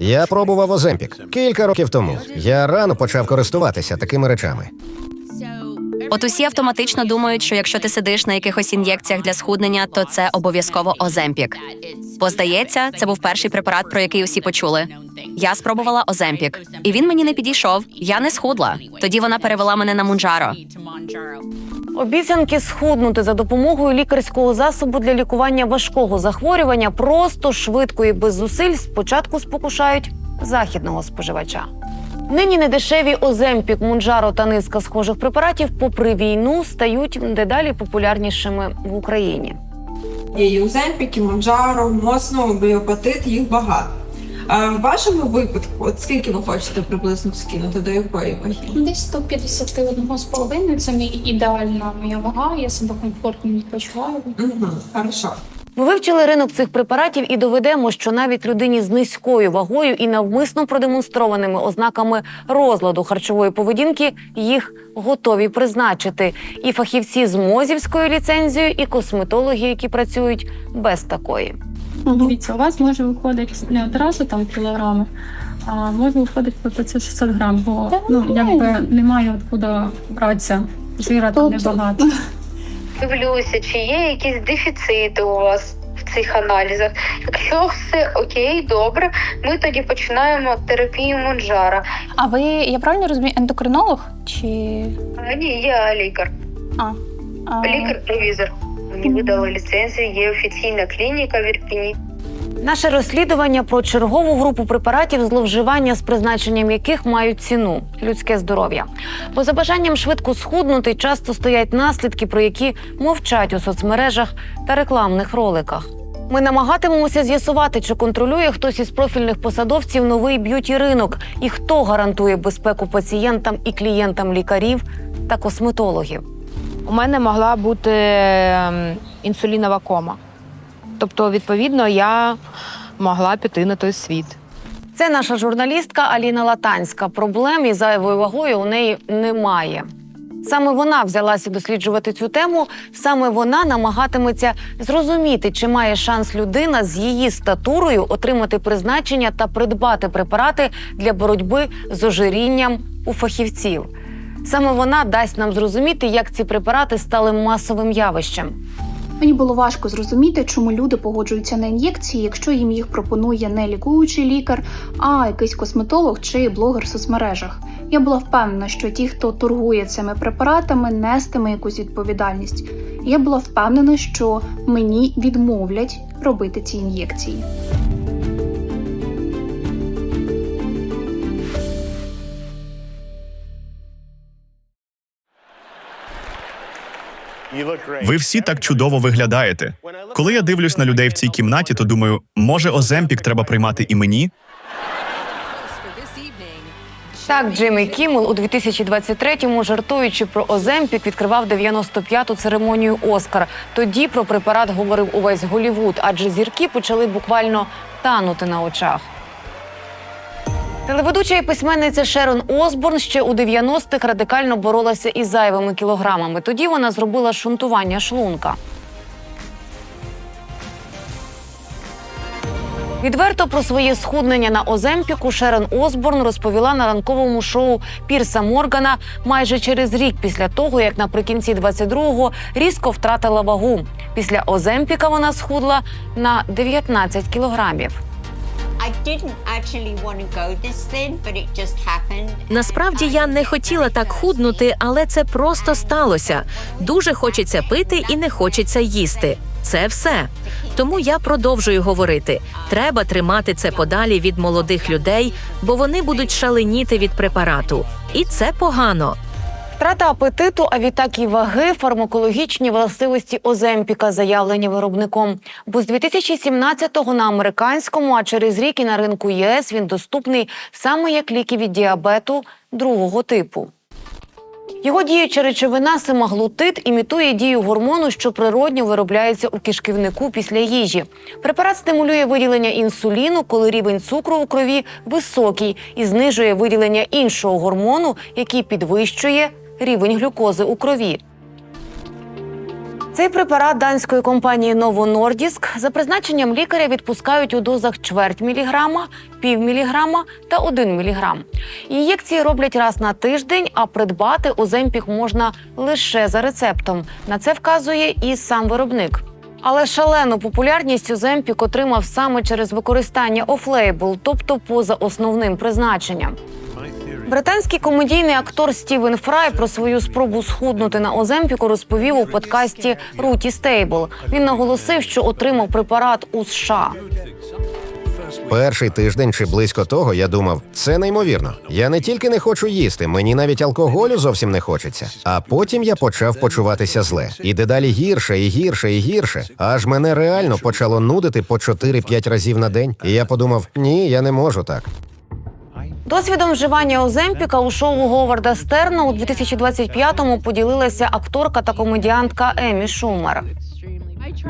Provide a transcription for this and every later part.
Я пробував Оземпік кілька років тому. Я рано почав користуватися такими речами. От усі автоматично думають, що якщо ти сидиш на якихось ін'єкціях для схуднення, то це обов'язково Оземпік. Бо, здається, це був перший препарат, про який усі почули. Я спробувала Оземпік, і він мені не підійшов. Я не схудла. Тоді вона перевела мене на Мунджаро. Обіцянки схуднути за допомогою лікарського засобу для лікування важкого захворювання просто, швидко і без зусиль спочатку спокушають західного споживача. Нині недешеві Оземпік, Мунджаро та низка схожих препаратів, попри війну, стають дедалі популярнішими в Україні. Є і Оземпік, і Мунджаро, Моцно, Біопатит, їх багато. А в вашому випадку, от скільки ви хочете приблизно скинути, до якої ваги? Десь 151,5 – це ідеальна моя вага, я себе комфортно відпочиваю. Хорошо. Ми вивчили ринок цих препаратів і доведемо, що навіть людині з низькою вагою і навмисно продемонстрованими ознаками розладу харчової поведінки їх готові призначити. І фахівці з МОЗівською ліцензією, і косметологи, які працюють без такої. Дивіться, у вас може виходити не одразу там кілограми, а може виходити по 500-600 грам, бо якби немає откуди братися, жира там небагато. Дивлюся, чи є якісь дефіцити у вас в цих аналізах. Якщо все окей, добре, ми тоді починаємо терапію Мунджаро. А ви, я правильно розумію, ендокринолог чи... Ні, я лікар. Лікар-провізор. Мені видали ліцензію, є офіційна клініка в Ірпіні. Наше розслідування про чергову групу препаратів, зловживання з призначенням яких мають ціну – людське здоров'я. Бо за бажанням швидко схуднути часто стоять наслідки, про які мовчать у соцмережах та рекламних роликах. Ми намагатимемося з'ясувати, чи контролює хтось із профільних посадовців новий б'юті-ринок і хто гарантує безпеку пацієнтам і клієнтам лікарів та косметологів. У мене могла бути інсулінова кома. Тобто, відповідно, я могла піти на той світ. Це наша журналістка Аліна Латанська. Проблем із зайвою вагою у неї немає. Саме вона взялася досліджувати цю тему, саме вона намагатиметься зрозуміти, чи має шанс людина з її статурою отримати призначення та придбати препарати для боротьби з ожирінням у фахівців. Саме вона дасть нам зрозуміти, як ці препарати стали масовим явищем. Мені було важко зрозуміти, чому люди погоджуються на ін'єкції, якщо їм їх пропонує не лікуючий лікар, а якийсь косметолог чи блогер в соцмережах. Я була впевнена, що ті, хто торгує цими препаратами, нестиме якусь відповідальність. Я була впевнена, що мені відмовлять робити ці ін'єкції. Ви всі так чудово виглядаєте. Коли я дивлюсь на людей в цій кімнаті, то думаю, може Оземпік треба приймати і мені? Так, Джиммі Кіммел у 2023-му, жартуючи про Оземпік, відкривав 95-ту церемонію «Оскар». Тоді про препарат говорив увесь Голлівуд, адже зірки почали буквально танути на очах. Телеведуча і письменниця Шерон Осборн ще у 90-х радикально боролася із зайвими кілограмами. Тоді вона зробила шунтування шлунка. Відверто про своє схуднення на Оземпіку Шерон Осборн розповіла на ранковому шоу Пірса Моргана майже через рік після того, як наприкінці 22-го різко втратила вагу. Після Оземпіка вона схудла на 19 кілограмів. Насправді я не хотіла так худнути, але це просто сталося. Дуже хочеться пити і не хочеться їсти. Це все. Тому я продовжую говорити. Треба тримати це подалі від молодих людей, бо вони будуть шаленіти від препарату. І це погано. Втрата апетиту, а відтак і ваги – фармакологічні властивості Оземпіка, заявлені виробником. Бо з 2017-го на американському, а через рік і на ринку ЄС він доступний саме як ліки від діабету другого типу. Його діюча речовина семаглутид імітує дію гормону, що природньо виробляється у кишківнику після їжі. Препарат стимулює виділення інсуліну, коли рівень цукру у крові високий, і знижує виділення іншого гормону, який підвищує рівень глюкози у крові. Цей препарат данської компанії Novo Nordisk за призначенням лікаря відпускають у дозах чверть міліграма, пів міліграма та 1 міліграм. Ін'єкції роблять раз на тиждень, а придбати Оземпік можна лише за рецептом. На це вказує і сам виробник. Але шалену популярність Оземпік отримав саме через використання офлейбл, тобто поза основним призначенням. Британський комедійний актор Стівен Фрай про свою спробу схуднути на Оземпіку розповів у подкасті «Руті Стейбл». Він наголосив, що отримав препарат у США. Перший тиждень чи близько того я думав, це неймовірно. Я не тільки не хочу їсти, мені навіть алкоголю зовсім не хочеться. А потім я почав почуватися зле. І дедалі гірше, і гірше, і гірше. Аж мене реально почало нудити по 4-5 разів на день. І я подумав, ні, я не можу так. Досвідом вживання Оземпіка у шоу Говарда Стерна у 2025-му поділилася акторка та комедіантка Емі Шумер.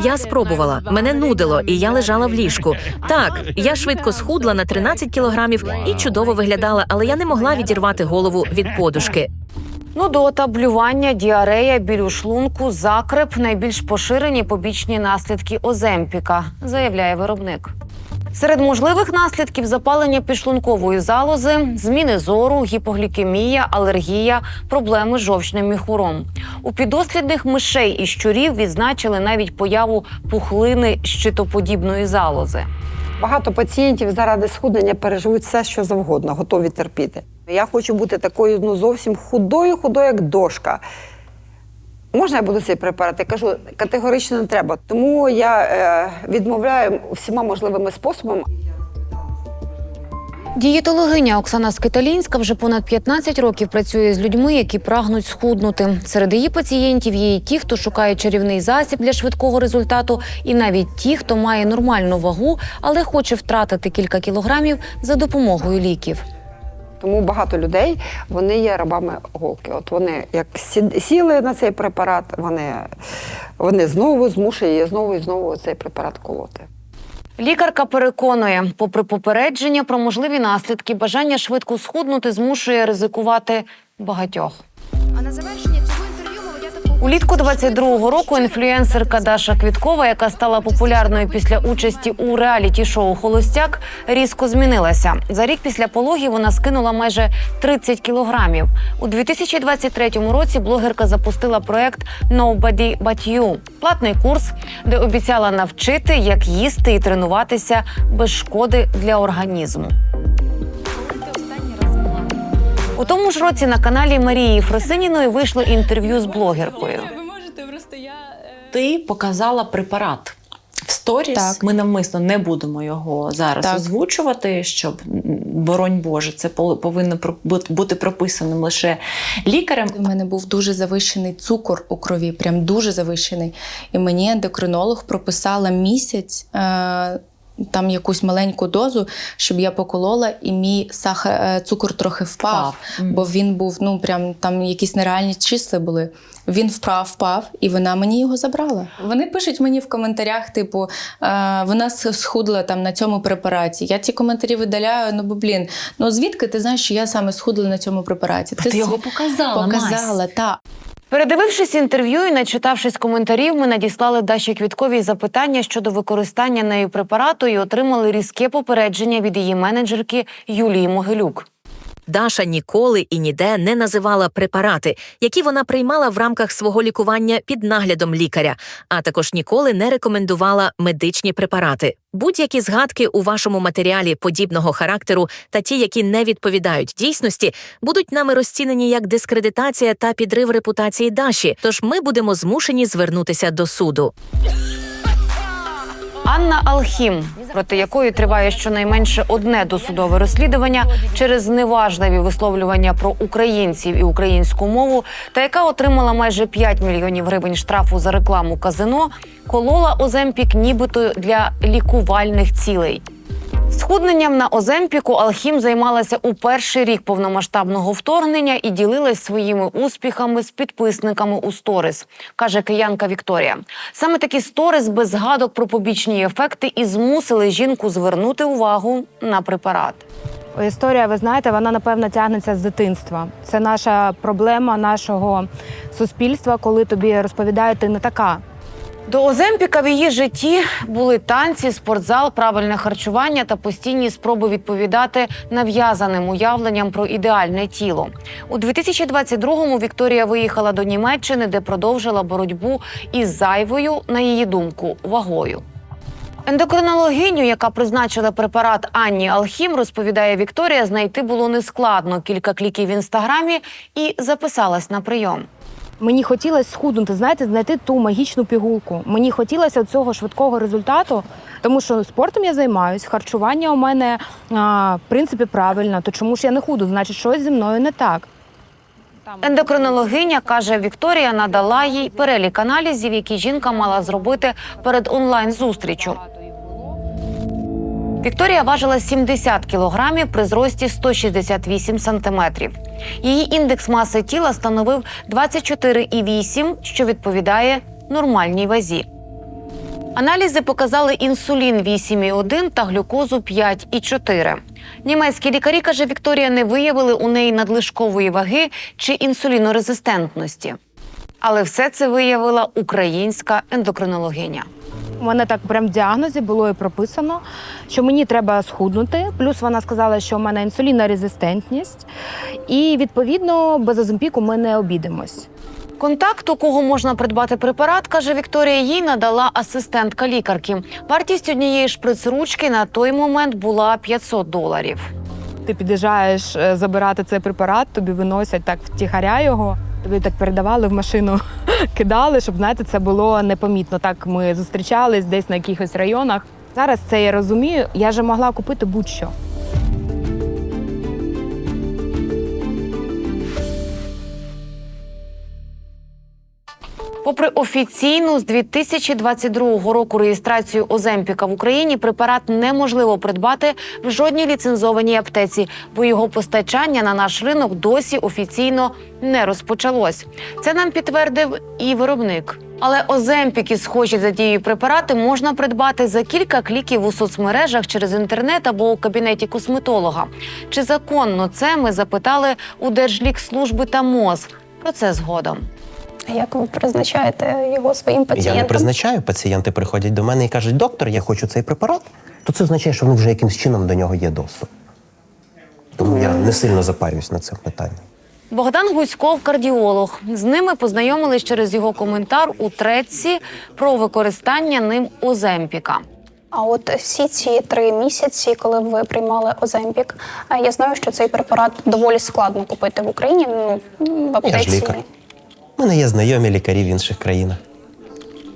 Я спробувала, мене нудило, і я лежала в ліжку. Так, я швидко схудла на 13 кілограмів і чудово виглядала, але я не могла відірвати голову від подушки. Нудота, блювання, діарея, біль у шлунку, закреп – найбільш поширені побічні наслідки Оземпіка, заявляє виробник. Серед можливих наслідків – запалення підшлункової залози, зміни зору, гіпоглікемія, алергія, проблеми з жовчним міхуром. У піддослідних мишей і щурів відзначили навіть появу пухлини щитоподібної залози. Багато пацієнтів заради схуднення переживуть все, що завгодно, готові терпіти. Я хочу бути такою, зовсім худою, як дошка. Можна я буду цей препарат? Я кажу, категорично не треба. Тому я відмовляю всіма можливими способами. Дієтологиня Оксана Скиталінська вже понад 15 років працює з людьми, які прагнуть схуднути. Серед її пацієнтів є і ті, хто шукає чарівний засіб для швидкого результату, і навіть ті, хто має нормальну вагу, але хоче втратити кілька кілограмів за допомогою ліків. Тому багато людей, вони є рабами голки. От вони як сіли на цей препарат, вони знову змушують її знову і знову цей препарат колоти. Лікарка переконує, попри попередження про можливі наслідки, бажання швидко схуднути змушує ризикувати багатьох. А на завершення цього інтерв'ю молодята Улітку 22-го року інфлюенсерка Даша Квіткова, яка стала популярною після участі у реаліті-шоу «Холостяк», різко змінилася. За рік після пологів вона скинула майже 30 кілограмів. У 2023 році блогерка запустила проект «Nobody But You» – платний курс, де обіцяла навчити, як їсти і тренуватися без шкоди для організму. У тому ж році на каналі Марії Фросиніної вийшло інтерв'ю з блогеркою. Ти показала препарат в сторіс. Так. Ми навмисно не будемо його зараз озвучувати, щоб, боронь Боже, це повинно бути прописаним лише лікарем. У мене був дуже завищений цукор у крові, прям дуже завищений. І мені ендокринолог прописала місяць там якусь маленьку дозу, щоб я поколола, і мій цукор трохи впав. Бо він був, прям там якісь нереальні числа були. Він впав, і вона мені його забрала. Вони пишуть мені в коментарях, типу, вона схудла там на цьому препараті. Я ці коментарі видаляю, звідки ти знаєш, що я саме схудла на цьому препараті? Ти його показала, Показала, так. Передивившись інтерв'ю і начитавшись коментарів, ми надіслали Даші Квітковій запитання щодо використання нею препарату і отримали різке попередження від її менеджерки Юлії Могилюк. Даша ніколи і ніде не називала препарати, які вона приймала в рамках свого лікування під наглядом лікаря, а також ніколи не рекомендувала медичні препарати. Будь-які згадки у вашому матеріалі подібного характеру та ті, які не відповідають дійсності, будуть нами розцінені як дискредитація та підрив репутації Даші, тож ми будемо змушені звернутися до суду. Анна Алхім, проти якої триває щонайменше одне досудове розслідування через зневажливі висловлювання про українців і українську мову, та яка отримала майже 5 мільйонів гривень штрафу за рекламу казино, колола Оземпік нібито для лікувальних цілей. Схудненням на Оземпіку Алхім займалася у перший рік повномасштабного вторгнення і ділилась своїми успіхами з підписниками у сторіс, каже киянка Вікторія. Саме такі сторіс без згадок про побічні ефекти і змусили жінку звернути увагу на препарат. Історія, ви знаєте, вона, напевно, тягнеться з дитинства. Це наша проблема нашого суспільства, коли тобі розповідають, ти не така. До Оземпіка в її житті були танці, спортзал, правильне харчування та постійні спроби відповідати нав'язаним уявленням про ідеальне тіло. У 2022-му Вікторія виїхала до Німеччини, де продовжила боротьбу із зайвою, на її думку, вагою. Ендокринологиню, яка призначила препарат Анні Алхім, розповідає Вікторія, знайти було нескладно. Кілька кліків в Інстаграмі і записалась на прийом. Мені хотілося схуднути, знаєте, знайти ту магічну пігулку. Мені хотілося цього швидкого результату, тому що спортом я займаюсь, харчування у мене, в принципі, правильно. То чому ж я не худу? Значить, щось зі мною не так. Ендокринологиня, каже, Вікторія надала їй перелік аналізів, які жінка мала зробити перед онлайн-зустрічю. Вікторія важила 70 кілограмів при зрості 168 сантиметрів. Її індекс маси тіла становив 24,8, що відповідає нормальній вазі. Аналізи показали інсулін 8,1 та глюкозу 5,4. Німецькі лікарі, каже Вікторія, не виявили у неї надлишкової ваги чи інсулінорезистентності. Але все це виявила українська ендокринологиня. У мене так прям в діагнозі було і прописано, що мені треба схуднути. Плюс вона сказала, що у мене інсулінорезистентність. І, відповідно, без Оземпіку ми не обійдемось. Контакт, у кого можна придбати препарат, каже Вікторія, їй надала асистентка лікарки. Вартість однієї шприц-ручки на той момент була $500. Ти під'їжджаєш забирати цей препарат, тобі виносять так втіхаря його, тобі так передавали в машину, кидали, щоб, знаєте, це було непомітно. Так ми зустрічались десь на якихось районах. Зараз це я розумію, я же могла купити будь-що. Попри офіційну з 2022 року реєстрацію Оземпіка в Україні, препарат неможливо придбати в жодній ліцензованій аптеці, бо його постачання на наш ринок досі офіційно не розпочалось. Це нам підтвердив і виробник. Але Оземпік і схожі за дією препарати можна придбати за кілька кліків у соцмережах, через інтернет або у кабінеті косметолога. Чи законно це, ми запитали у Держлікслужби та МОЗ. Про це згодом. Як ви призначаєте його своїм пацієнтам? Я не призначаю. Пацієнти приходять до мене і кажуть, доктор, я хочу цей препарат, то це означає, що вже якимсь чином до нього є доступ. Тому я не сильно запарююсь на це питання. Богдан Гуськов – кардіолог. З ними познайомились через його коментар у тредці про використання ним Оземпіка. А от всі ці 3 місяці, коли ви приймали Оземпік, я знаю, що цей препарат доволі складно купити в Україні, в аптеці. Я ж лікар. У мене є знайомі лікарі в інших країнах.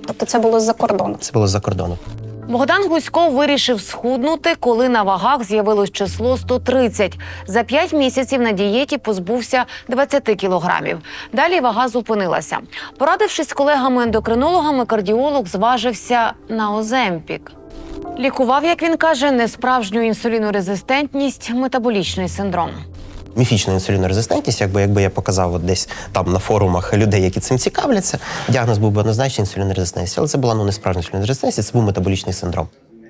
Тобто це було з-за кордону? Це було з-за кордону. Богдан Гуськов вирішив схуднути, коли на вагах з'явилось число 130. За 5 місяців на дієті позбувся 20 кілограмів. Далі вага зупинилася. Порадившись з колегами-ендокринологами, кардіолог зважився на Оземпік. Лікував, як він каже, не справжню інсулінорезистентність, метаболічний синдром. Міфічна інсулінорезистентність, якби я показав от десь там на форумах людей, які цим цікавляться, діагноз був би однозначно інсулінорезистентність. Але це була не справжня інсулінорезистентність, це був метаболічний синдром.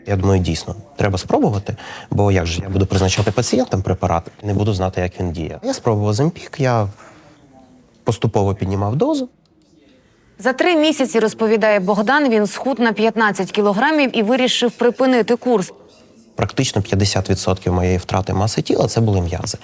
Я думаю, дійсно, треба спробувати, бо як же я буду призначати пацієнтам препарат, не буду знати, як він діє. Я спробував Оземпік, я поступово піднімав дозу. За 3 місяці, розповідає Богдан, він схуд на 15 кілограмів і вирішив припинити курс. Практично 50% моєї втрати маси тіла – це були м'язи.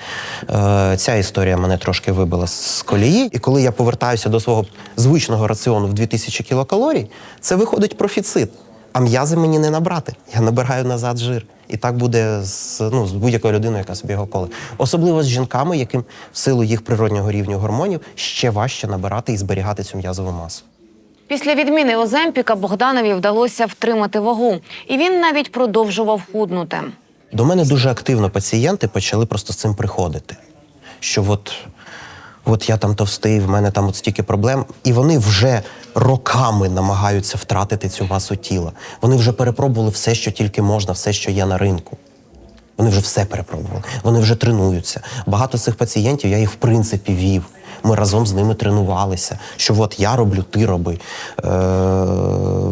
Ця історія мене трошки вибила з колії. І коли я повертаюся до свого звичного раціону в 2000 кілокалорій, це виходить профіцит. А м'язи мені не набрати. Я набираю назад жир. І так буде з будь-якою людиною, яка собі його коле. Особливо з жінками, яким в силу їх природнього рівня гормонів ще важче набирати і зберігати цю м'язову масу. Після відміни Оземпіка Богданові вдалося втримати вагу. І він навіть продовжував худнути. До мене дуже активно пацієнти почали просто з цим приходити. Що от я там товстий, в мене там от стільки проблем. І вони вже роками намагаються втратити цю масу тіла. Вони вже перепробували все, що тільки можна, все, що є на ринку. Вони вже все перепробували. Вони вже тренуються. Багато з цих пацієнтів я їх в принципі вів. Ми разом з ними тренувалися. Що от я роблю, ти роби.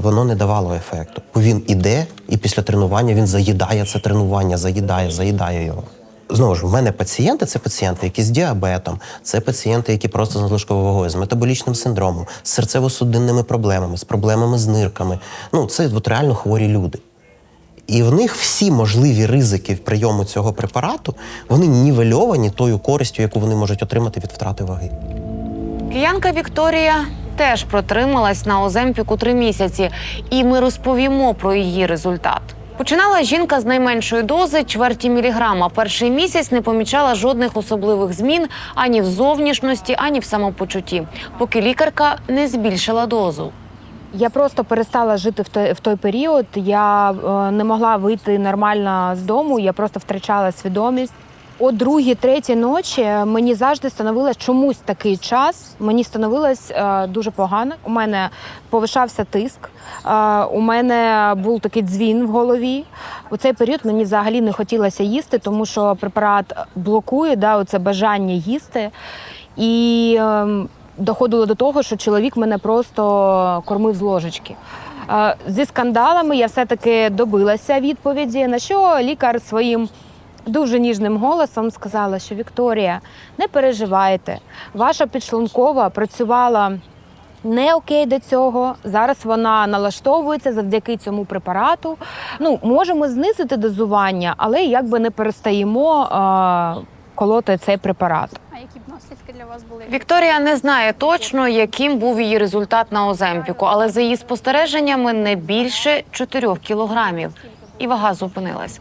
Воно не давало ефекту. Бо він іде, і після тренування він заїдає це тренування, заїдає його. знову ж, в мене пацієнти – це пацієнти, які з діабетом, це пацієнти, які просто з надлишковою вагою, з метаболічним синдромом, з серцево-судинними проблемами, з проблемами з нирками. Це от реально хворі люди. І в них всі можливі ризики прийому цього препарату, вони нівельовані тою користю, яку вони можуть отримати від втрати ваги. Киянка Вікторія теж протрималась на Оземпіку 3 місяці, і ми розповімо про її результат. Починала жінка з найменшої дози – чверті міліграма. Перший місяць не помічала жодних особливих змін ані в зовнішності, ані в самопочутті, поки лікарка не збільшила дозу. Я просто перестала жити в той період. Я не могла вийти нормально з дому, я просто втрачала свідомість. О 2-3 ночі мені завжди становилось чомусь такий час, мені становилось дуже погано. У мене повишався тиск, у мене був такий дзвін в голові. У цей період мені взагалі не хотілося їсти, тому що препарат блокує оце бажання їсти. І доходило до того, що чоловік мене просто кормив з ложечки. Зі скандалами я все-таки добилася відповіді, на що лікар своїм дуже ніжним голосом сказала, що Вікторія, не переживайте, ваша підшлункова працювала не окей до цього, зараз вона налаштовується завдяки цьому препарату. Можемо знизити дозування, але якби не перестаємо колоти цей препарат. А які б наслідки для вас були? Вікторія не знає точно, яким був її результат на Оземпіку, але за її спостереженнями не більше 4 кілограмів. І вага зупинилась.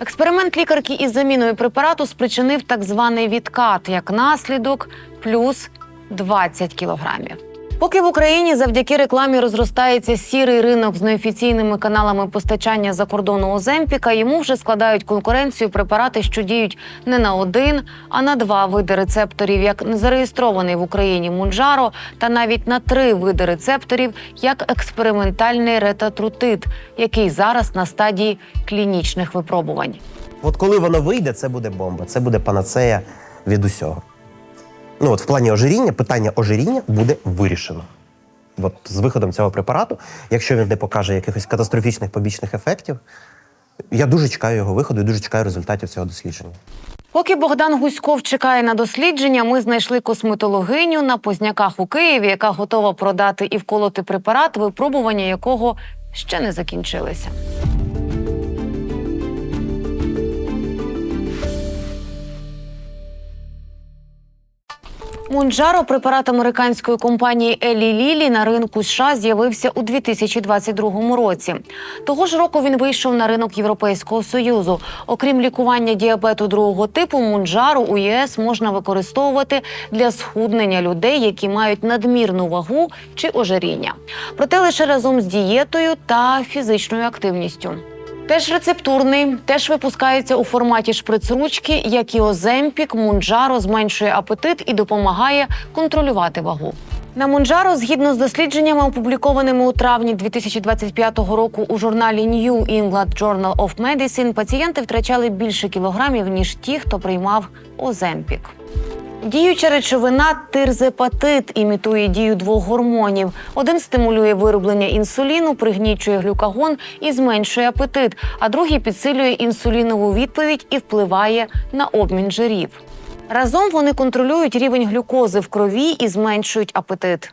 Експеримент лікарки із заміною препарату спричинив так званий відкат, як наслідок плюс 20 кілограмів. Поки в Україні завдяки рекламі розростається сірий ринок з неофіційними каналами постачання за кордону Оземпіка, йому вже складають конкуренцію препарати, що діють не на 1, а на 2 види рецепторів, як незареєстрований в Україні Мунджаро, та навіть на 3 види рецепторів, як експериментальний ретатрутид, який зараз на стадії клінічних випробувань. От коли воно вийде, це буде бомба, це буде панацея від усього. В плані ожиріння, питання ожиріння буде вирішено. З виходом цього препарату, якщо він не покаже якихось катастрофічних побічних ефектів, я дуже чекаю його виходу і дуже чекаю результатів цього дослідження. Поки Богдан Гуськов чекає на дослідження, ми знайшли косметологиню на Позняках у Києві, яка готова продати і вколоти препарат, випробування якого ще не закінчилися. Мунджаро, препарат американської компанії Елі Лілі, на ринку США з'явився у 2022 році. Того ж року він вийшов на ринок Європейського Союзу. Окрім лікування діабету другого типу, Мунджаро у ЄС можна використовувати для схуднення людей, які мають надмірну вагу чи ожиріння. Проте лише разом з дієтою та фізичною активністю. Теж рецептурний, теж випускається у форматі шприц-ручки, як і Оземпік, Мунджаро зменшує апетит і допомагає контролювати вагу. На Мунджаро, згідно з дослідженнями, опублікованими у травні 2025 року у журналі New England Journal of Medicine, пацієнти втрачали більше кілограмів, ніж ті, хто приймав Оземпік. Діюча речовина тирзепатид імітує дію 2 гормонів. Один стимулює вироблення інсуліну, пригнічує глюкагон і зменшує апетит, а другий підсилює інсулінову відповідь і впливає на обмін жирів. Разом вони контролюють рівень глюкози в крові і зменшують апетит.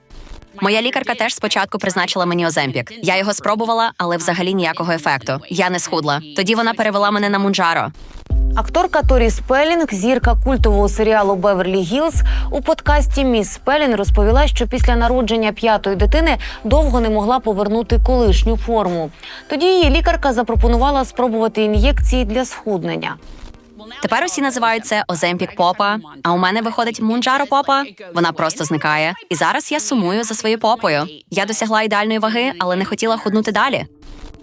Моя лікарка теж спочатку призначила мені Оземпік. Я його спробувала, але взагалі ніякого ефекту. Я не схудла. Тоді вона перевела мене на Мунджаро. Акторка Торі Спеллінг, зірка культового серіалу «Беверлі Гілз», у подкасті «Міс Спеллінг» розповіла, що після народження 5-ї дитини довго не могла повернути колишню форму. Тоді її лікарка запропонувала спробувати ін'єкції для схуднення. Тепер усі називають це Оземпік Попа, а у мене виходить Мунджаро Попа. Вона просто зникає. І зараз я сумую за своєю попою. Я досягла ідеальної ваги, але не хотіла худнути далі.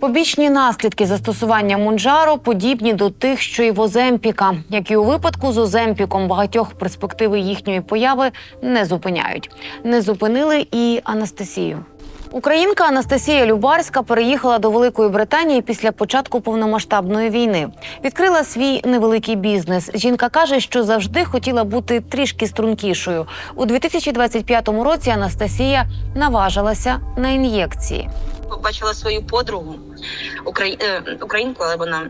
Побічні наслідки застосування Мунджаро подібні до тих, що й в Оземпіка. Як і у випадку з Оземпіком, багатьох перспективи їхньої появи не зупиняють. Не зупинили і Анастасію. Українка Анастасія Любарська переїхала до Великої Британії після початку повномасштабної війни. Відкрила свій невеликий бізнес. Жінка каже, що завжди хотіла бути трішки стрункішою. У 2025 році Анастасія наважилася на ін'єкції. Побачила свою подругу, українку, але вона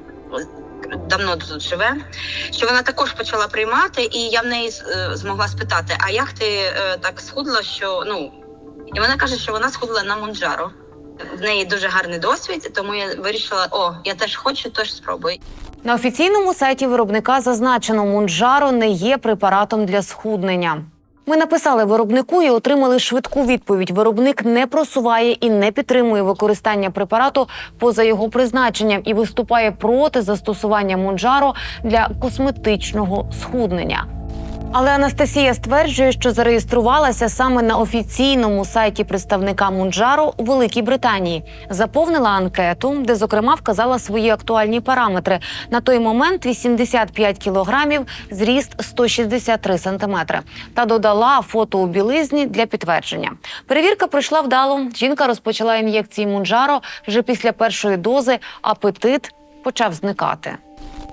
давно тут живе, що вона також почала приймати, і я в неї змогла спитати, а як ти так схудла, що, і вона каже, що вона схудла на Монджаро. В неї дуже гарний досвід, тому я вирішила, я теж хочу, тож спробую. На офіційному сайті виробника зазначено, Монджаро не є препаратом для схуднення. Ми написали виробнику і отримали швидку відповідь. Виробник не просуває і не підтримує використання препарату поза його призначенням і виступає проти застосування Монджаро для косметичного схуднення. Але Анастасія стверджує, що зареєструвалася саме на офіційному сайті представника Монджаро у Великій Британії. Заповнила анкету, де, зокрема, вказала свої актуальні параметри. На той момент 85 кілограмів, зріст 163 сантиметри. Та додала фото у білизні для підтвердження. Перевірка пройшла вдало. Жінка розпочала ін'єкції Монджаро вже після першої дози. Апетит почав зникати.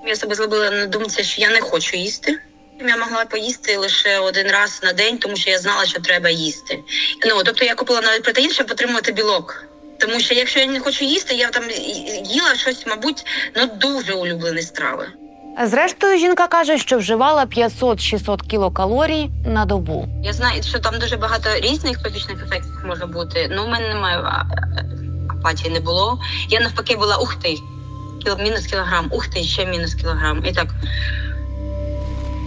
Я себе зробила на думці, що я не хочу їсти. Я могла поїсти лише один раз на день, тому що я знала, що треба їсти. Тобто я купила навіть протеїн, щоб отримувати білок. Тому що якщо я не хочу їсти, я там їла щось, мабуть, дуже улюблені страви. Зрештою, жінка каже, що вживала 500-600 кілокалорій на добу. Я знаю, що там дуже багато різних побічних ефектів може бути. У мене немає апатії, не було. Я навпаки була, мінус кілограм, ще мінус кілограм. І так.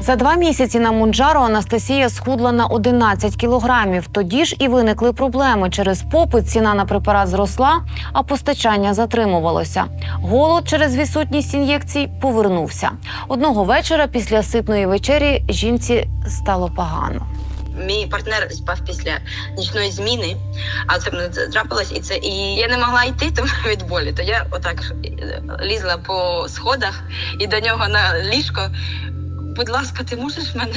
За 2 місяці на Монджаро Анастасія схудла на 11 кілограмів. Тоді ж і виникли проблеми. Через попит ціна на препарат зросла, а постачання затримувалося. Голод через відсутність ін'єкцій повернувся. Одного вечора після ситної вечері жінці стало погано. Мій партнер спав після нічної зміни, а це мене трапилось, і я не могла йти тому від болі. То я отак лізла по сходах і до нього на ліжко. Будь ласка, ти можеш мене?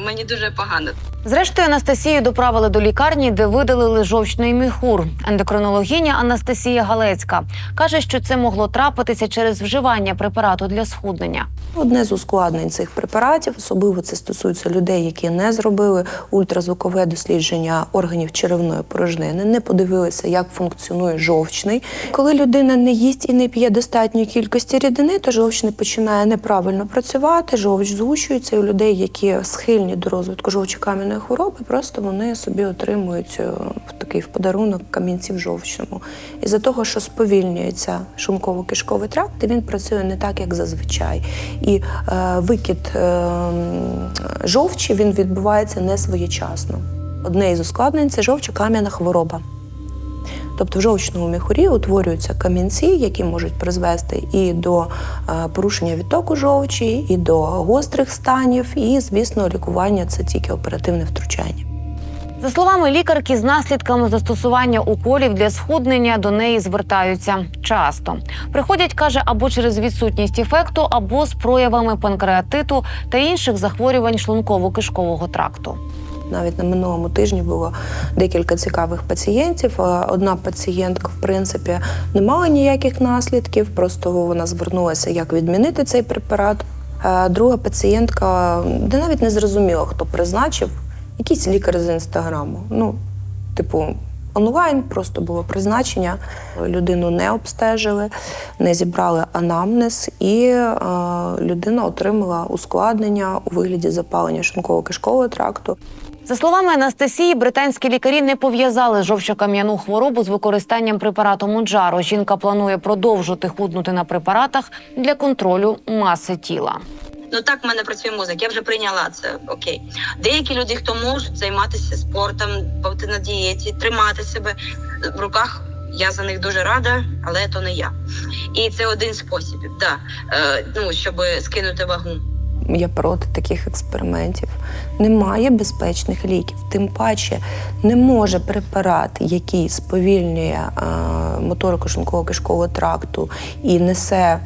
Мені дуже погано. Зрештою, Анастасію доправили до лікарні, де видалили жовчний міхур. Ендокринологиня Анастасія Галецька каже, що це могло трапитися через вживання препарату для схуднення. Одне з ускладнень цих препаратів, особливо це стосується людей, які не зробили ультразвукове дослідження органів черевної порожнини, не подивилися, як функціонує жовчний. Коли людина не їсть і не п'є достатньої кількості рідини, то жовчний починає неправильно працювати, жовч згущується, і у людей, які схильні до розвитку жовчокам'яної хвороби, просто вони собі отримують такий в подарунок камінці в жовчному. Із-за того, що сповільнюється шлунково-кишковий тракт, він працює не так, як зазвичай. І викид жовчі, він відбувається не своєчасно. Одне із ускладнень – це жовчокам'яна хвороба. Тобто в жовчному міхурі утворюються камінці, які можуть призвести і до порушення відтоку жовчі, і до гострих станів, і, звісно, лікування – це тільки оперативне втручання. За словами лікарки, з наслідками застосування уколів для схуднення до неї звертаються часто. Приходять, каже, або через відсутність ефекту, або з проявами панкреатиту та інших захворювань шлунково-кишкового тракту. Навіть на минулому тижні було декілька цікавих пацієнтів. Одна пацієнтка, в принципі, не мала ніяких наслідків, просто вона звернулася, як відмінити цей препарат. Друга пацієнтка, де навіть не зрозуміла, хто призначив, якийсь лікар з Інстаграму. Онлайн просто було призначення. Людину не обстежили, не зібрали анамнез, і людина отримала ускладнення у вигляді запалення шлунково-кишкового тракту. За словами Анастасії, британські лікарі не пов'язали жовчокам'яну хворобу з використанням препарату Монджаро. Жінка планує продовжити худнути на препаратах для контролю маси тіла. Так в мене працює мозок, я вже прийняла це, окей. Деякі люди, хто можуть займатися спортом, бути на дієті, тримати себе в руках, я за них дуже рада, але то не я. І це один з способів, щоб скинути вагу. Я проти таких експериментів. Немає безпечних ліків. Тим паче не може препарат, який сповільнює моторику шлунково-кишкового тракту і несе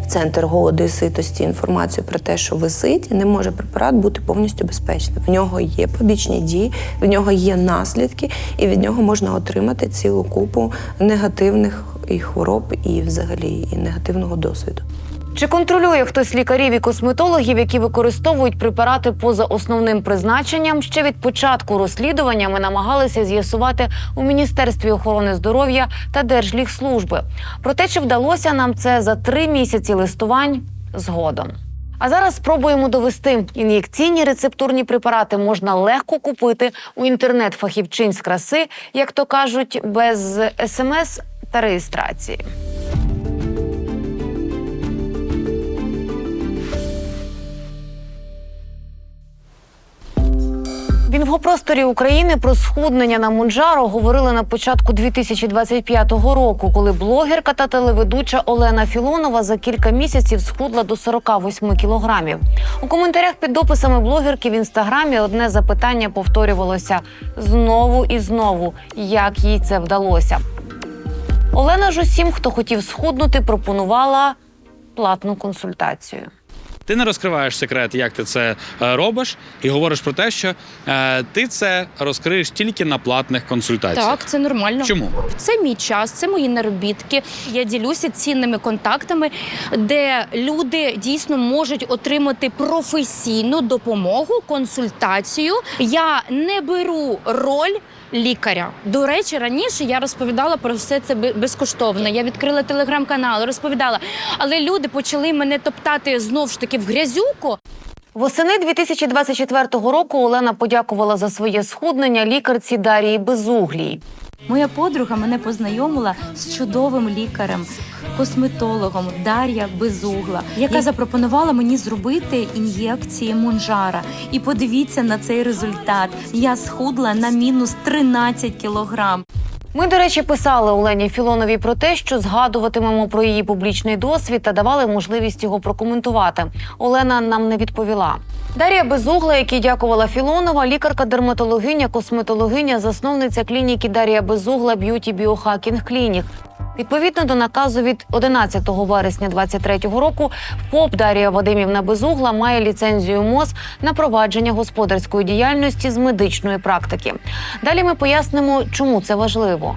в центр голоду і ситості інформацію про те, що ви ситі, не може препарат бути повністю безпечним. В нього є побічні дії, в нього є наслідки, і від нього можна отримати цілу купу негативних і хвороб, і взагалі і негативного досвіду. Чи контролює хтось лікарів і косметологів, які використовують препарати поза основним призначенням? Ще від початку розслідування ми намагалися з'ясувати у Міністерстві охорони здоров'я та Держлікслужби. Проте, чи вдалося нам це за 3 місяці листувань – згодом. А зараз спробуємо довести. Ін'єкційні рецептурні препарати можна легко купити у інтернет-фахівчинь з краси, як то кажуть, без СМС та реєстрації. В інфопросторі України про схуднення на Монджаро говорили на початку 2025 року, коли блогерка та телеведуча Олена Філонова за кілька місяців схудла до 48 кілограмів. У коментарях під дописами блогерки в Інстаграмі одне запитання повторювалося знову і знову, як їй це вдалося. Олена ж усім, хто хотів схуднути, пропонувала платну консультацію. Ти не розкриваєш секрет, як ти це робиш, і говориш про те, що ти це розкриєш тільки на платних консультаціях. Так, це нормально. Чому? Це мій час, це мої наробітки. Я ділюся цінними контактами, де люди дійсно можуть отримати професійну допомогу, консультацію. Я не беру роль лікаря. До речі, раніше я розповідала про все це безкоштовно. Я відкрила телеграм-канал, розповідала. Але люди почали мене топтати знов ж таки в грязюку. Восени 2024 року Олена подякувала за своє схуднення лікарці Дарії Безуглій. Моя подруга мене познайомила з чудовим лікарем, косметологом Дар'я Безугла, яка запропонувала мені зробити ін'єкції Монджаро. І подивіться на цей результат. Я схудла на мінус 13 кілограм. Ми, до речі, писали Олені Філоновій про те, що згадуватимемо про її публічний досвід та давали можливість його прокоментувати. Олена нам не відповіла. Дар'я Безугла, якій дякувала Філонова, лікарка-дерматологиня, косметологиня, засновниця клініки Дар'я Безугла Б'юті Біохакінг Клінік. Відповідно до наказу від 11 вересня 2023 року, ФОП Дар'я Вадимівна Безугла має ліцензію МОЗ на провадження господарської діяльності з медичної практики. Далі ми пояснимо, чому це важливо.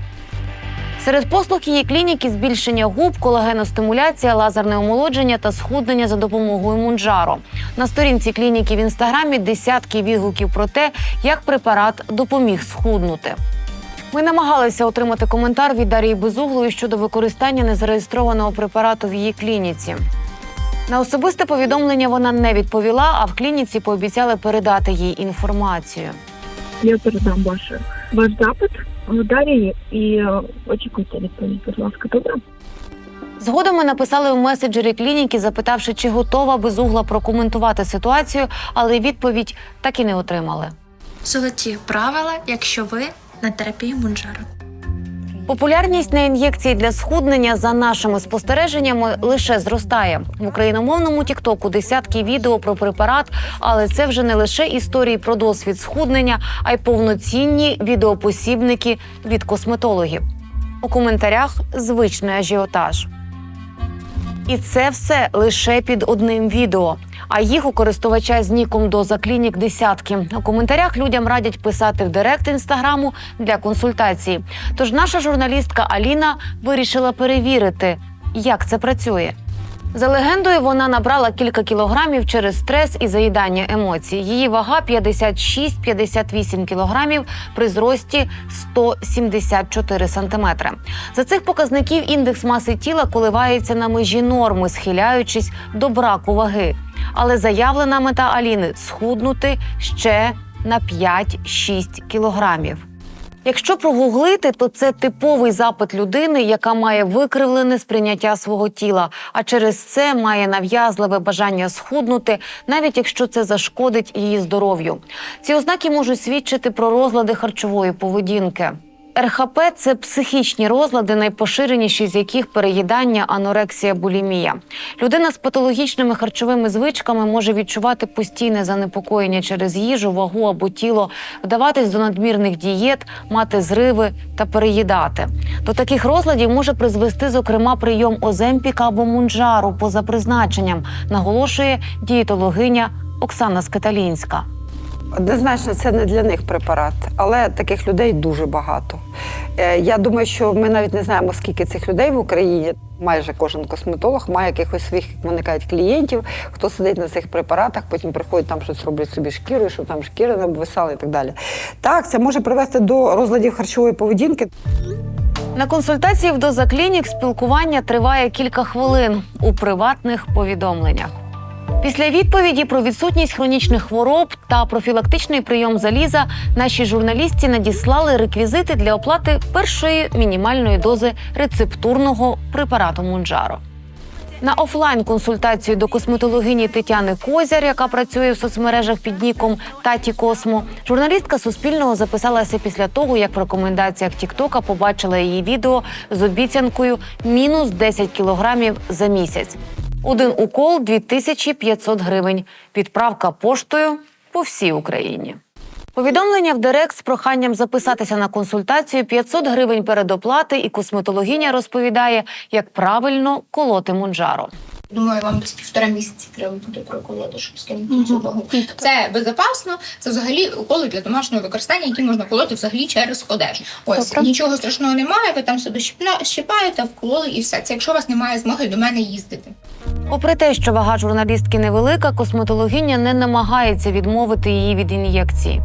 Серед послуг її клініки – збільшення губ, колагеностимуляція, лазерне омолодження та схуднення за допомогою Монджаро. На сторінці клініки в Інстаграмі десятки відгуків про те, як препарат допоміг схуднути. Ми намагалися отримати коментар від Дар'ї Безуглої щодо використання незареєстрованого препарату в її клініці. На особисте повідомлення вона не відповіла, а в клініці пообіцяли передати їй інформацію. Я передам ваш запит Дар'ї і очікуйте відповідь, будь ласка, добре? Згодом ми написали у меседжері клініки, запитавши, чи готова Безугла прокоментувати ситуацію, але відповідь так і не отримали. Золоті правила, якщо ви на терапії Монджаро. Популярність на ін'єкції для схуднення, за нашими спостереженнями, лише зростає. В україномовному тіктоку десятки відео про препарат, але це вже не лише історії про досвід схуднення, а й повноцінні відеопосібники від косметологів. У коментарях звичний ажіотаж. І це все лише під одним відео. А їх у користувача з ніком Доза Клінік десятки. У коментарях людям радять писати в директ Інстаграму для консультації. Тож наша журналістка Аліна вирішила перевірити, як це працює. За легендою, вона набрала кілька кілограмів через стрес і заїдання емоцій. Її вага 56-58 кілограмів при зрості 174 сантиметри. За цих показників індекс маси тіла коливається на межі норми, схиляючись до браку ваги. Але заявлена мета Аліни – схуднути ще на 5-6 кілограмів. Якщо прогуглити, то це типовий запит людини, яка має викривлене сприйняття свого тіла, а через це має нав'язливе бажання схуднути, навіть якщо це зашкодить її здоров'ю. Ці ознаки можуть свідчити про розлади харчової поведінки. РХП – це психічні розлади, найпоширеніші з яких переїдання, анорексія, булімія. Людина з патологічними харчовими звичками може відчувати постійне занепокоєння через їжу, вагу або тіло, вдаватись до надмірних дієт, мати зриви та переїдати. До таких розладів може призвести, зокрема, прийом Оземпіка або Монджаро поза призначенням, наголошує дієтологиня Оксана Скиталінська. Однозначно, це не для них препарат, але таких людей дуже багато. Я думаю, що ми навіть не знаємо, скільки цих людей в Україні. Майже кожен косметолог має якихось своїх, як вони кажуть, клієнтів, хто сидить на цих препаратах, потім приходять там щось роблять собі шкірою, щоб там шкіра не обвисала і так далі. Так, це може привести до розладів харчової поведінки. На консультації в Доза-Клінік спілкування триває кілька хвилин у приватних повідомленнях. Після відповіді про відсутність хронічних хвороб та профілактичний прийом заліза нашій журналістці надіслали реквізити для оплати першої мінімальної дози рецептурного препарату Монджаро. На офлайн-консультацію до косметологині Тетяни Козяр, яка працює в соцмережах під ніком Таті Космо, журналістка Суспільного записалася після того, як в рекомендаціях Тіктока побачила її відео з обіцянкою мінус 10 кілограмів за місяць. Один укол – 2500 гривень. Відправка поштою по всій Україні. Повідомлення в Директ з проханням записатися на консультацію, 500 гривень передоплати, і косметологиня розповідає, як правильно колоти Монджаро. Думаю, вам десь 1,5 місяці треба буде проколоти, щоб скинути цю вагу. Це безпечно, це взагалі уколи для домашнього використання, які можна колоти взагалі через одежу. Ось, нічого страшного немає, ви там себе щипаєте, вкололи і все. Це якщо у вас немає змоги до мене їздити. Попри те, що вага журналістки невелика, косметологиня не намагається відмовити її від ін'єкції.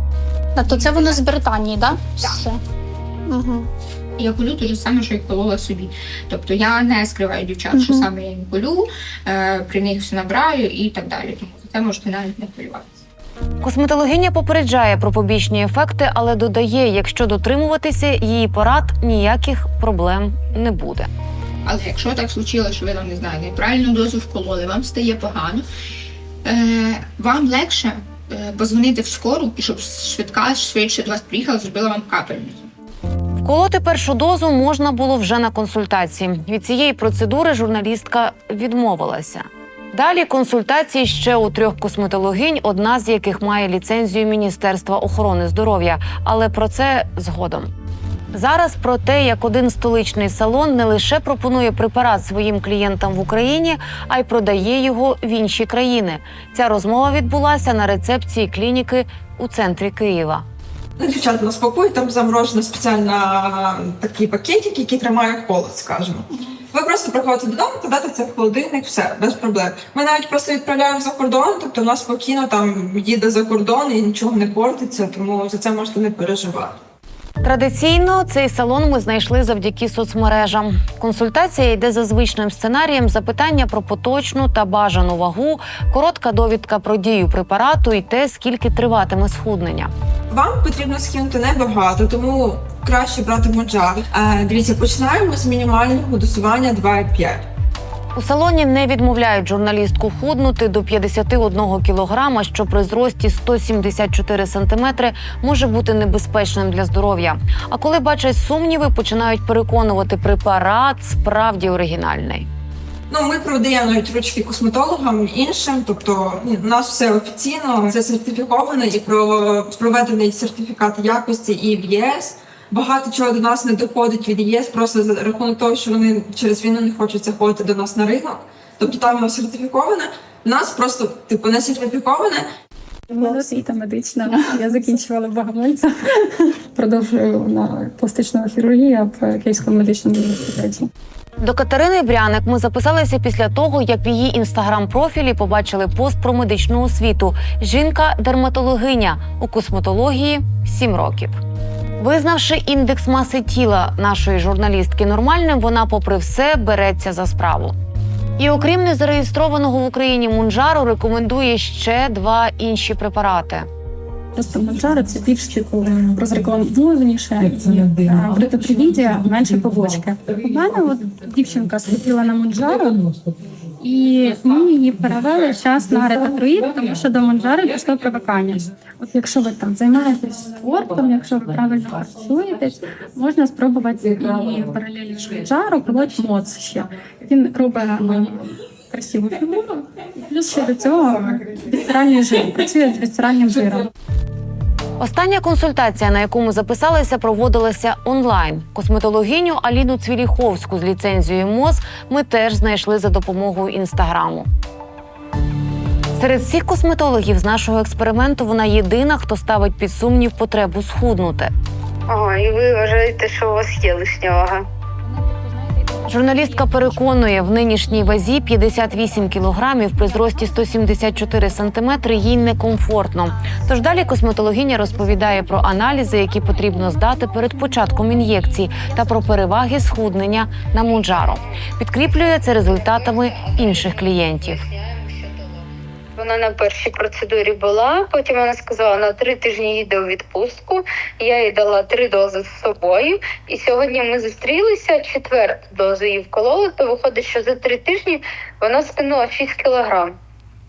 То це воно з Британії, так? Так. Угу. Я колю те ж саме, що і колола собі. Тобто я не скриваю дівчат, що саме я їм колю, при них все набираю і так далі. Тому це можете навіть не хвилюватися. Косметологиня попереджає про побічні ефекти, але додає, якщо дотримуватися її порад, ніяких проблем не буде. Але якщо так случилося, що ви там, не знаю, неправильну дозу вкололи, вам стає погано, вам легше позвонити в скору, і щоб швидка швидше до вас приїхала, зробила вам капельницю. Вколоти першу дозу можна було вже на консультації. Від цієї процедури журналістка відмовилася. Далі консультації ще у 3 косметологинь, одна з яких має ліцензію Міністерства охорони здоров'я. Але про це згодом. Зараз про те, як один столичний салон не лише пропонує препарат своїм клієнтам в Україні, а й продає його в інші країни. Ця розмова відбулася на рецепції клініки у центрі Києва. Дівчата нас пакують, там заморожено спеціально такий пакетик, який тримає холод, скажімо. Ви просто приходите додому, кладете це в холодильник, все, без проблем. Ми навіть просто відправляємо за кордон, тобто в нас спокійно там їде за кордон і нічого не портиться, тому за це можете не переживати. Традиційно цей салон ми знайшли завдяки соцмережам. Консультація йде за звичним сценарієм: запитання про поточну та бажану вагу, коротка довідка про дію препарату і те, скільки триватиме схуднення. Вам потрібно скинути небагато, тому краще брати Монджаро. Дивіться, починаємо з мінімального дозування 2,5. У салоні не відмовляють журналістку худнути до 51 кілограма, що при зрості 174 сантиметри може бути небезпечним для здоров'я. А коли бачать сумніви, починають переконувати, препарат справді оригінальний. Ми продаємо навіть ручки косметологам іншим, тобто у нас все офіційно, це сертифіковано і проведений сертифікат якості і в ЄС. Багато чого до нас не доходить від ЄС, просто за рахунок того, що вони через війну не хочуть заходити до нас на ринок. Тобто там воно сертифіковане, у нас просто не сертифіковане. У мене освіта медична, я закінчувала Богомольця, продовжую на пластичну хірургію в Київському медичному університеті. До Катерини Бряник ми записалися після того, як в її інстаграм-профілі побачили пост про медичну освіту. Жінка-дерматологиня, у косметології 7 років. Визнавши індекс маси тіла нашої журналістки нормальним, вона, попри все, береться за справу. І окрім незареєстрованого в Україні Монджаро, рекомендує ще 2 інші препарати. Просто Монджаро – це більш розрекламованіше, в ретропривіді менше побочки. У мене дівчинка схотіла на Монджаро, і ми її перевели час на ретроїд, тому що до Монджаро пішло привикання. Якщо ви там займаєтесь спортом, якщо ви правильно харчуєтесь, можна спробувати і паралельно з Монджаро колоть моц ще. Він робить красиву фігуру, плюс ще до цього вісцеральний жир, працює з вісцеральним жиром. Остання консультація, на яку ми записалися, проводилася онлайн. Косметологиню Аліну Цвіліховську з ліцензією МОЗ ми теж знайшли за допомогою Інстаграму. Серед всіх косметологів з нашого експерименту вона єдина, хто ставить під сумнів потребу схуднути. Ага, і ви вважаєте, що у вас є лишня вага? Журналістка переконує, в нинішній вазі 58 кілограмів при зрості 174 сантиметри їй некомфортно. Тож далі косметологиня розповідає про аналізи, які потрібно здати перед початком ін'єкцій, та про переваги схуднення на Mounjaro. Підкріплює це результатами інших клієнтів. Вона на першій процедурі була, потім вона сказала, на 3 тижні їде у відпустку. Я їй дала 3 дози з собою. І сьогодні ми зустрілися, 4-ту дозу їй вкололи, то виходить, що за 3 тижні вона скинула 6 кілограм.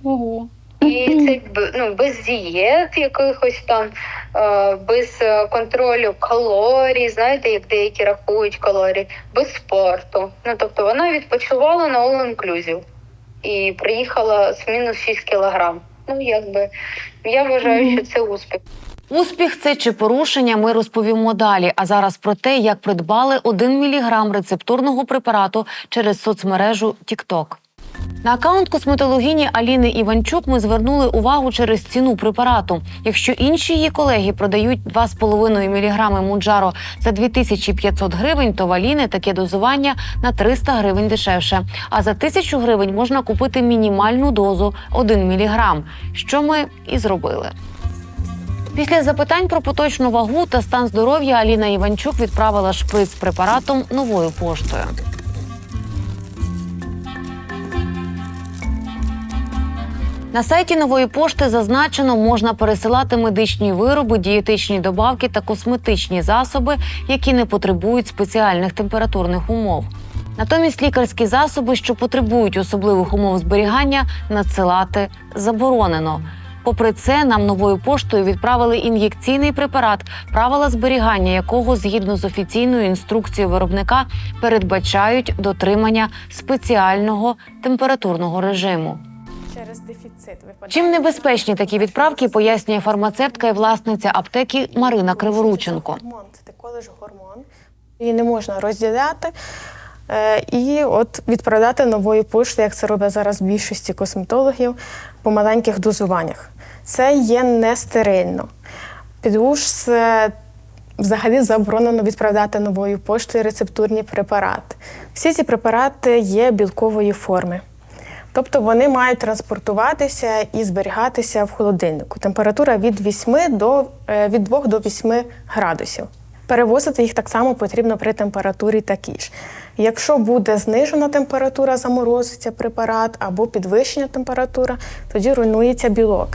Ого. І це без дієт якихось там, без контролю калорій, знаєте, як деякі рахують калорії, без спорту. Тобто вона відпочивала на all-inclusive. І приїхала з мінус 6 кілограм. Я вважаю, що це успіх. Успіх це чи порушення, ми розповімо далі. А зараз про те, як придбали 1 міліграм рецептурного препарату через соцмережу TikTok. На акаунт косметологині Аліни Іванчук ми звернули увагу через ціну препарату. Якщо інші її колеги продають 2,5 мг Mounjaro за 2500 гривень, то в Аліни таке дозування на 300 гривень дешевше. А за 1000 гривень можна купити мінімальну дозу 1 мг, що ми і зробили. Після запитань про поточну вагу та стан здоров'я Аліна Іванчук відправила шприц з препаратом новою поштою. На сайті нової пошти зазначено, можна пересилати медичні вироби, дієтичні добавки та косметичні засоби, які не потребують спеціальних температурних умов. Натомість лікарські засоби, що потребують особливих умов зберігання, надсилати заборонено. Попри це, нам новою поштою відправили ін'єкційний препарат, правила зберігання якого, згідно з офіційною інструкцією виробника, передбачають дотримання спеціального температурного режиму. Через дефіцит Чим небезпечні такі відправки, пояснює фармацевтка і власниця аптеки Марина Криворученко. Це також гормон. Її не можна розділяти і відправляти новою поштою, як це роблять зараз більшості косметологів, по маленьких дозуваннях. Це є не стерильно. Підуж взагалі заборонено відправляти новою поштою рецептурні препарати. Всі ці препарати є білкової форми. Тобто вони мають транспортуватися і зберігатися в холодильнику. Температура від 2 до 8 градусів. Перевозити їх так само потрібно при температурі такій ж. Якщо буде знижена температура, заморозиться препарат, або підвищена температура, тоді руйнується білок.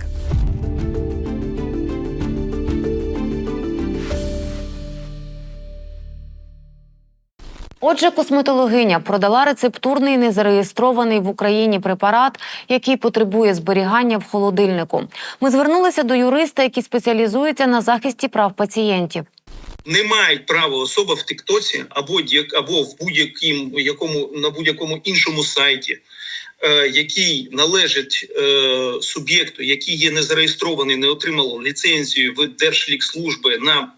Отже, косметологиня продала рецептурний незареєстрований в Україні препарат, який потребує зберігання в холодильнику. Ми звернулися до юриста, який спеціалізується на захисті прав пацієнтів. Не мають права особа в Тіктоці або на будь-якому іншому сайті, який належить суб'єкту, який є незареєстрований, не отримав ліцензію в Держлікслужби на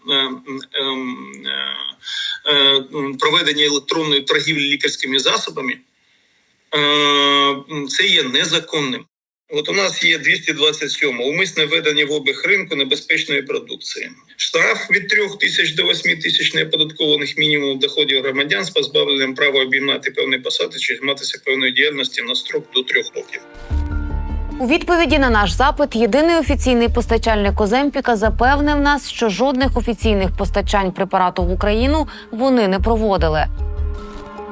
проведення електронної торгівлі лікарськими засобами, це є незаконним. От у нас є 227 умисне введення в обіг ринку небезпечної продукції. Штраф від 3 тисяч до 8 тисяч неоподаткованих мінімумів доходів громадян з позбавленням права обіймати певні посади чи займатися певною діяльністю на строк до 3 років. У відповіді на наш запит єдиний офіційний постачальник Оземпіка запевнив нас, що жодних офіційних постачань препарату в Україну вони не проводили.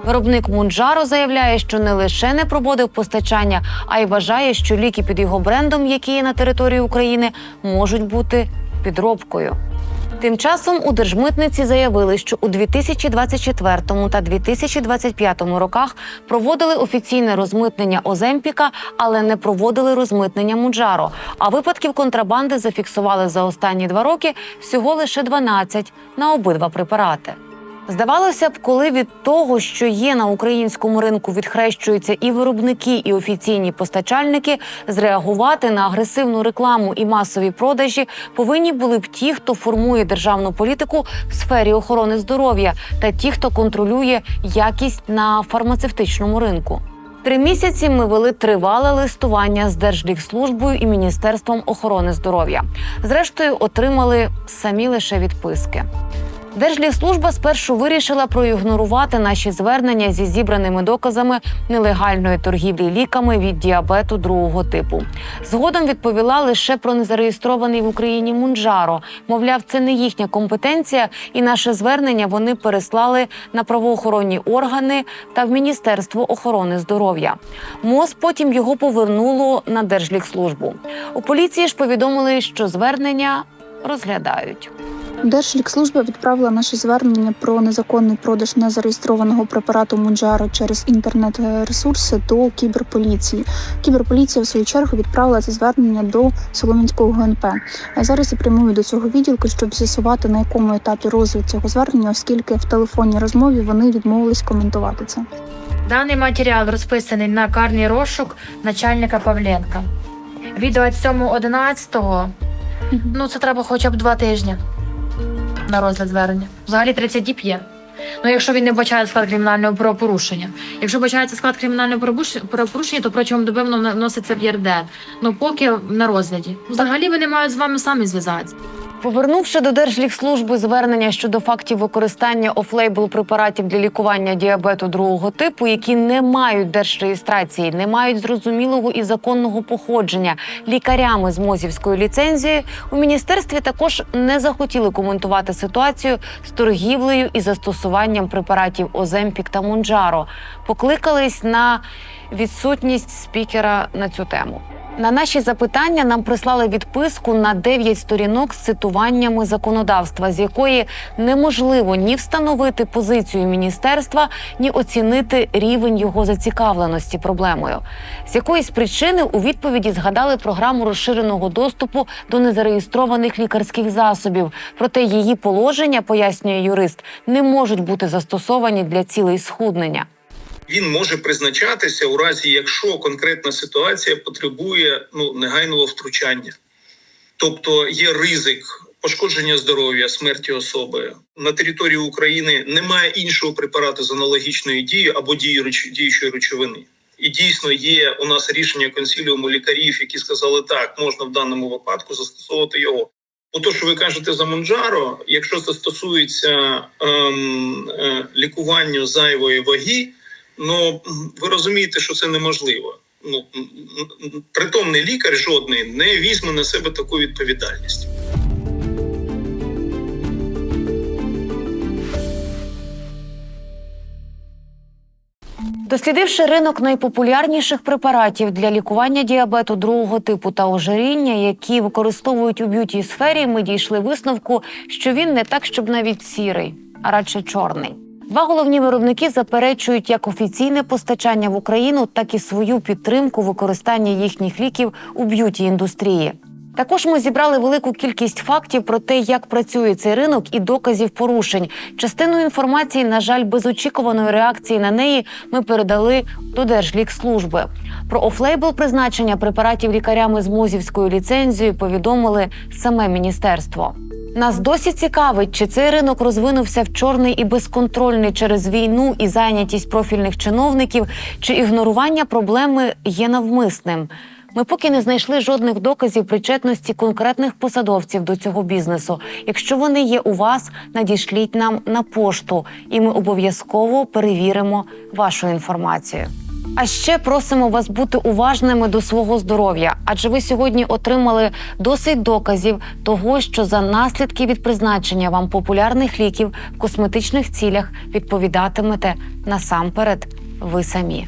Виробник Mounjaro заявляє, що не лише не проводив постачання, а й вважає, що ліки під його брендом, які є на території України, можуть бути підробкою. Тим часом у Держмитниці заявили, що у 2024 та 2025 роках проводили офіційне розмитнення Оземпіка, але не проводили розмитнення Mounjaro. А випадків контрабанди зафіксували за останні 2 роки всього лише 12 на обидва препарати. Здавалося б, коли від того, що є на українському ринку, відхрещуються і виробники, і офіційні постачальники, зреагувати на агресивну рекламу і масові продажі повинні були б ті, хто формує державну політику в сфері охорони здоров'я, та ті, хто контролює якість на фармацевтичному ринку. 3 місяці ми вели тривале листування з Держлікслужбою і Міністерством охорони здоров'я. Зрештою, отримали самі лише відписки. Держлікслужба спершу вирішила проігнорувати наші звернення зі зібраними доказами нелегальної торгівлі ліками від діабету другого типу. Згодом відповіла лише про незареєстрований в Україні Монджаро. Мовляв, це не їхня компетенція, і наше звернення вони переслали на правоохоронні органи та в Міністерство охорони здоров'я. МОЗ потім його повернуло на Держлікслужбу. У поліції ж повідомили, що звернення розглядають. Держлікслужба відправила наше звернення про незаконний продаж незареєстрованого препарату Монджаро через інтернет-ресурси до кіберполіції. Кіберполіція, в свою чергу, відправила це звернення до Солом'янського ГНП. Зараз я прямую до цього відділку, щоб з'ясувати, на якому етапі розгляд цього звернення, оскільки в телефонній розмові вони відмовились коментувати це. Даний матеріал розписаний на карний розшук начальника Павленка. Від 27.11, це треба хоча б 2 тижні на розгляд звернення. Взагалі 30 діб є. Якщо він не вбачає склад кримінального правопорушення. Якщо вбачається склад кримінального правопорушення, то протягом доби воно вноситься в ЄРДР. Поки на розгляді. Взагалі вони мають з вами самі зв'язатися. Повернувши до Держлікслужби звернення щодо фактів використання офлейбл препаратів для лікування діабету другого типу, які не мають держреєстрації, не мають зрозумілого і законного походження лікарями з МОЗівською ліцензією, у міністерстві також не захотіли коментувати ситуацію з торгівлею і застосуванням препаратів Оземпік та Монджаро. Покликались на відсутність спікера на цю тему. На наші запитання нам прислали відписку на 9 сторінок з цитуваннями законодавства, з якої неможливо ні встановити позицію міністерства, ні оцінити рівень його зацікавленості проблемою. З якоїсь причини у відповіді згадали програму розширеного доступу до незареєстрованих лікарських засобів. Проте її положення, пояснює юрист, не можуть бути застосовані для цілей схуднення. Він може призначатися у разі, якщо конкретна ситуація потребує негайного втручання. Тобто є ризик пошкодження здоров'я, смерті особи. На території України немає іншого препарату з аналогічною дією або діючої речовини. І дійсно є у нас рішення консиліуму лікарів, які сказали, так, можна в даному випадку застосовувати його. То, що ви кажете за Монджаро, якщо це стосується лікування зайвої ваги, ви розумієте, що це неможливо. Притомний лікар жодний не візьме на себе таку відповідальність. Дослідивши ринок найпопулярніших препаратів для лікування діабету другого типу та ожиріння, які використовують у б'юті-сфері, ми дійшли висновку, що він не так, щоб навіть сірий, а радше чорний. 2 головні виробники заперечують як офіційне постачання в Україну, так і свою підтримку використання їхніх ліків у б'юті-індустрії. Також ми зібрали велику кількість фактів про те, як працює цей ринок і доказів порушень. Частину інформації, на жаль, без очікуваної реакції на неї ми передали до Держлікслужби. Про офлейбл призначення препаратів лікарями з МОЗівською ліцензією повідомили саме міністерство. Нас досі цікавить, чи цей ринок розвинувся в чорний і безконтрольний через війну і зайнятість профільних чиновників, чи ігнорування проблеми є навмисним. Ми поки не знайшли жодних доказів причетності конкретних посадовців до цього бізнесу. Якщо вони є у вас, надішліть нам на пошту, і ми обов'язково перевіримо вашу інформацію. А ще просимо вас бути уважними до свого здоров'я, адже ви сьогодні отримали досить доказів того, що за наслідки від призначення вам популярних ліків в косметичних цілях відповідатимете насамперед ви самі.